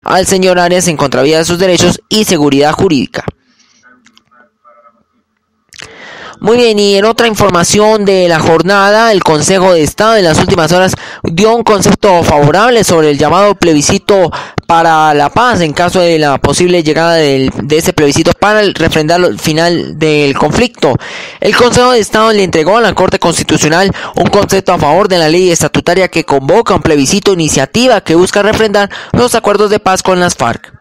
al señor Arias en contravía de sus derechos y seguridad jurídica. Muy bien, y en otra información de la jornada, el Consejo de Estado en las últimas horas dio un concepto favorable sobre el llamado plebiscito para la paz en caso de la posible llegada de ese plebiscito para refrendar el final del conflicto. El Consejo de Estado le entregó a la Corte Constitucional un concepto a favor de la ley estatutaria que convoca un plebiscito iniciativa que busca refrendar los acuerdos de paz con las FARC.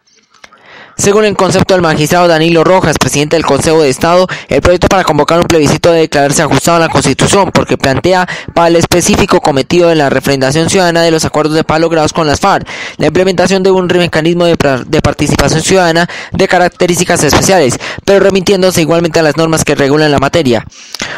Según el concepto del magistrado Danilo Rojas, presidente del Consejo de Estado, el proyecto para convocar un plebiscito debe declararse ajustado a la Constitución porque plantea para el específico cometido de la refrendación ciudadana de los acuerdos de paz logrados con las FARC, la implementación de un mecanismo de participación ciudadana de características especiales, pero remitiéndose igualmente a las normas que regulan la materia.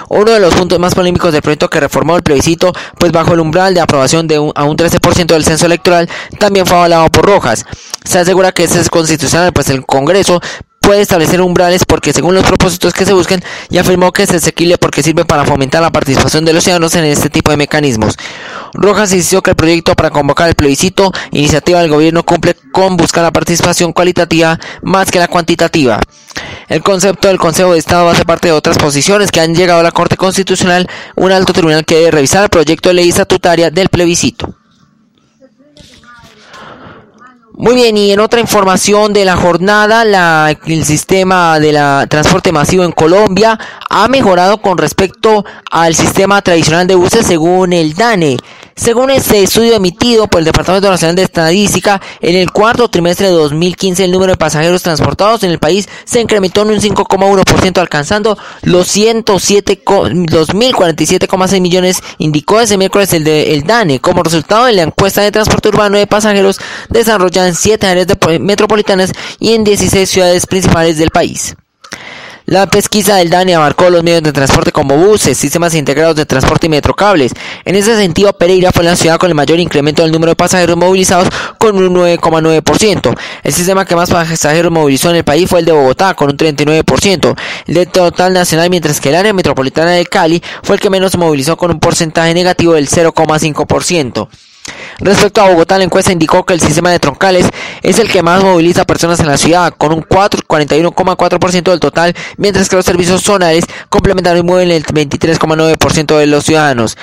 Uno de los puntos más polémicos del proyecto que reformó el plebiscito, pues bajo el umbral de aprobación a un 13% del censo electoral, también fue avalado por Rojas. Se asegura que ese es constitucional, pues el Congreso puede establecer umbrales porque según los propósitos que se busquen, y afirmó que es asequible porque sirve para fomentar la participación de los ciudadanos en este tipo de mecanismos. Rojas insistió que el proyecto para convocar el plebiscito, iniciativa del gobierno, cumple con buscar la participación cualitativa más que la cuantitativa. El concepto del Consejo de Estado hace parte de otras posiciones que han llegado a la Corte Constitucional, un alto tribunal que debe revisar el proyecto de ley estatutaria del plebiscito. Muy bien, y en otra información de la jornada, el sistema de transporte masivo en Colombia ha mejorado con respecto al sistema tradicional de buses según el DANE. Según este estudio emitido por el Departamento Nacional de Estadística, en el cuarto trimestre de 2015 el número de pasajeros transportados en el país se incrementó en un 5,1%, alcanzando los 1.047,6 millones, indicó ese miércoles el DANE, como resultado de la encuesta de transporte urbano de pasajeros desarrollada en 7 áreas metropolitanas y en 16 ciudades principales del país. La pesquisa del DANE abarcó los medios de transporte como buses, sistemas integrados de transporte y metrocables. En ese sentido, Pereira fue la ciudad con el mayor incremento del número de pasajeros movilizados con un 9,9%. El sistema que más pasajeros movilizó en el país fue el de Bogotá con un 39%, el de total nacional, mientras que el área metropolitana de Cali fue el que menos movilizó con un porcentaje negativo del 0,5%. Respecto a Bogotá, la encuesta indicó que el sistema de troncales es el que más moviliza personas en la ciudad, con un 41,4% del total, mientras que los servicios zonales complementarios mueven el 23,9% de los ciudadanos.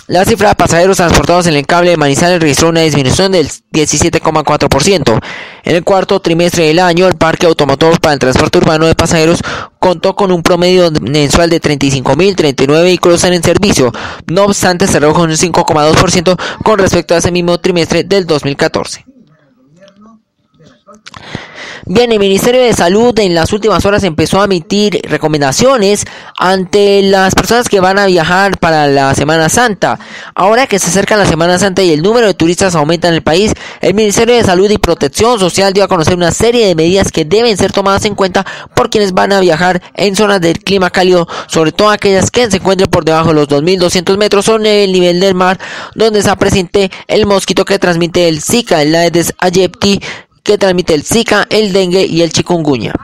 La cifra de pasajeros transportados en el cable de Manizales registró una disminución del 17,4%. En el cuarto trimestre del año, el parque automotor para el transporte urbano de pasajeros contó con un promedio mensual de 35.039 vehículos en servicio. No obstante, se redujo un 5,2% con respecto a ese mismo trimestre del 2014. Bien, el Ministerio de Salud en las últimas horas empezó a emitir recomendaciones ante las personas que van a viajar para la Semana Santa. Ahora que se acerca la Semana Santa y el número de turistas aumenta en el país, el Ministerio de Salud y Protección Social dio a conocer una serie de medidas que deben ser tomadas en cuenta por quienes van a viajar en zonas del clima cálido, sobre todo aquellas que se encuentren por debajo de los 2.200 metros sobre el nivel del mar, donde está presente el mosquito que transmite el Zika, el Aedes aegypti, que transmite el Zika, el dengue y el chikungunya.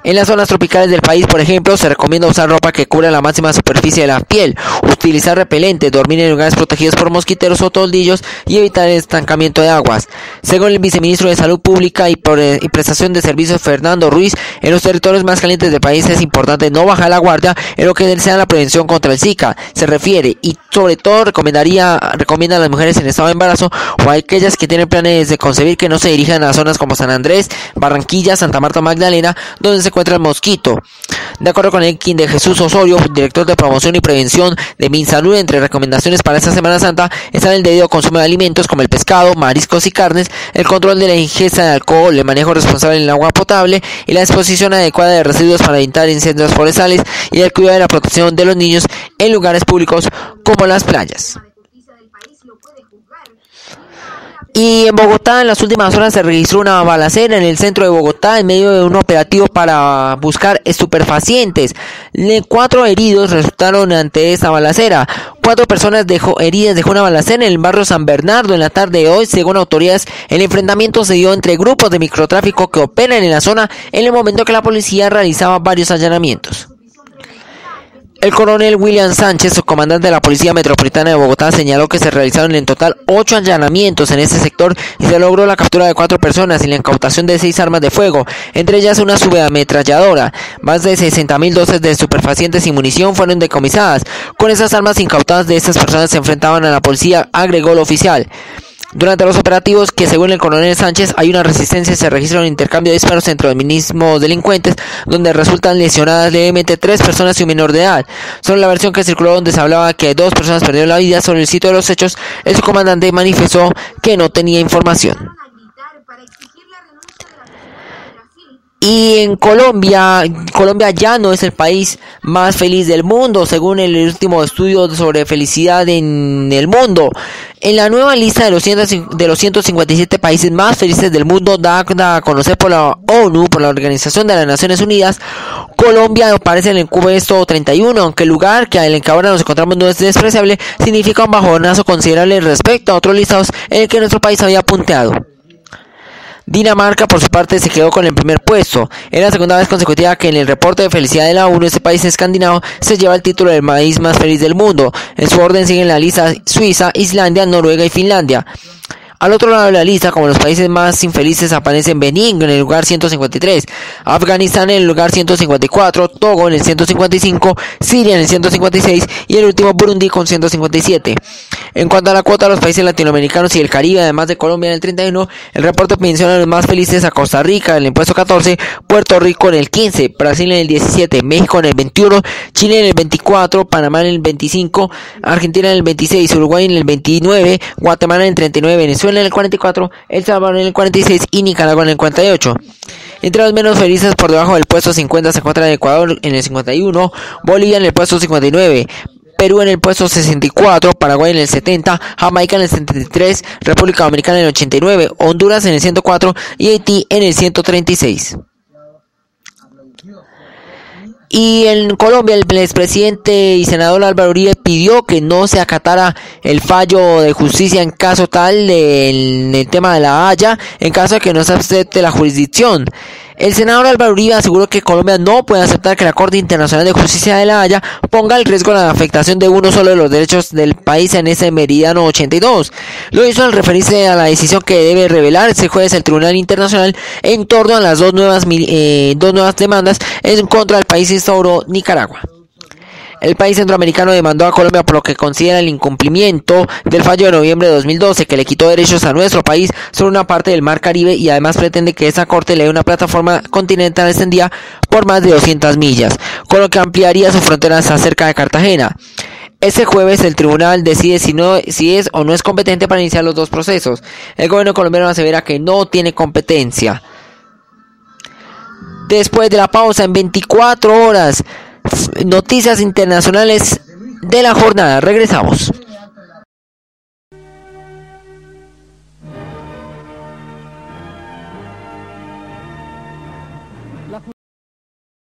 En las zonas tropicales del país, por ejemplo, se recomienda usar ropa que cubra la máxima superficie de la piel, utilizar repelente, dormir en lugares protegidos por mosquiteros o toldillos y evitar el estancamiento de aguas. Según el viceministro de Salud Pública y Prestación de Servicios, Fernando Ruiz, en los territorios más calientes del país es importante no bajar la guardia en lo que sea la prevención contra el Zika. Se refiere y sobre todo recomienda a las mujeres en estado de embarazo o a aquellas que tienen planes de concebir que no se dirijan a zonas como San Andrés, Barranquilla, Santa Marta, Magdalena, donde se encuentra el mosquito. De acuerdo con Elkin de Jesús Osorio, director de promoción y prevención de MinSalud, entre recomendaciones para esta Semana Santa están el debido consumo de alimentos como el pescado, mariscos y carnes, el control de la ingesta de alcohol, el manejo responsable del agua potable y la disposición adecuada de residuos para evitar incendios forestales y el cuidado de la protección de los niños en lugares públicos como las playas. Y en Bogotá, en las últimas horas se registró una balacera en el centro de Bogotá en medio de un operativo para buscar estupefacientes. 4 heridos resultaron ante esta balacera. 4 personas heridas dejó una balacera en el barrio San Bernardo en la tarde de hoy. Según autoridades, el enfrentamiento se dio entre grupos de microtráfico que operan en la zona en el momento que la policía realizaba varios allanamientos. El coronel William Sánchez, subcomandante de la Policía Metropolitana de Bogotá, señaló que se realizaron en total 8 allanamientos en ese sector y se logró la captura de 4 personas y la incautación de 6 armas de fuego, entre ellas una subametralladora. Más de 60.000 dosis de estupefacientes y munición fueron decomisadas. Con esas armas incautadas de estas personas se enfrentaban a la policía, agregó el oficial. Durante los operativos, que según el coronel Sánchez hay una resistencia, se registra un intercambio de disparos entre los mismos delincuentes, donde resultan lesionadas levemente 3 personas y un menor de edad. Sobre la versión que circuló donde se hablaba que 2 personas perdieron la vida sobre el sitio de los hechos, el subcomandante manifestó que no tenía información. Y en Colombia ya no es el país más feliz del mundo, según el último estudio sobre felicidad en el mundo. En la nueva lista de los 157 países más felices del mundo, dada a conocer por la ONU, por la Organización de las Naciones Unidas, Colombia aparece en el puesto 31, aunque el lugar en el que ahora nos encontramos no es despreciable, significa un bajonazo considerable respecto a otros listados en el que nuestro país había punteado. Dinamarca, por su parte, se quedó con el primer puesto. Es la segunda vez consecutiva que en el reporte de felicidad de la ONU, este país escandinavo se lleva el título del país más feliz del mundo. En su orden siguen la lista Suiza, Islandia, Noruega y Finlandia. Al otro lado de la lista, como los países más infelices, aparecen Benín en el lugar 153, Afganistán en el lugar 154, Togo en el 155, Siria en el 156 y el último Burundi con 157. En cuanto a la cuota de los países latinoamericanos y el Caribe, además de Colombia en el 31, el reporte menciona a los más felices a Costa Rica en el puesto 14, Puerto Rico en el 15, Brasil en el 17, México en el 21, Chile en el 24, Panamá en el 25, Argentina en el 26, Uruguay en el 29, Guatemala en el 39, Venezuela en el 44, El Salvador en el 46 y Nicaragua en el 48. Entre los menos felices, por debajo del puesto 50 se encuentra Ecuador en el 51, Bolivia en el puesto 59, Perú en el puesto 64, Paraguay en el 70, Jamaica en el 73, República Dominicana en el 89, Honduras en el 104 y Haití en el 136. Y en Colombia, el expresidente y senador Álvaro Uribe pidió que no se acatara el fallo de justicia en caso tal del tema de la Haya, en caso de que no se acepte la jurisdicción. El senador Álvaro Uribe aseguró que Colombia no puede aceptar que la Corte Internacional de Justicia de la Haya ponga en riesgo la afectación de uno solo de los derechos del país en ese meridiano 82. Lo hizo al referirse a la decisión que debe revelar este jueves el Tribunal Internacional en torno a las dos nuevas demandas en contra del país instauró Nicaragua. El país centroamericano demandó a Colombia por lo que considera el incumplimiento del fallo de noviembre de 2012 que le quitó derechos a nuestro país sobre una parte del Mar Caribe y además pretende que esa corte le dé una plataforma continental extendida por más de 200 millas, con lo que ampliaría su frontera hasta cerca de Cartagena. Este jueves el tribunal decide si es o no es competente para iniciar los dos procesos. El gobierno colombiano asevera que no tiene competencia. Después de la pausa, en 24 horas, noticias internacionales de la jornada. Regresamos.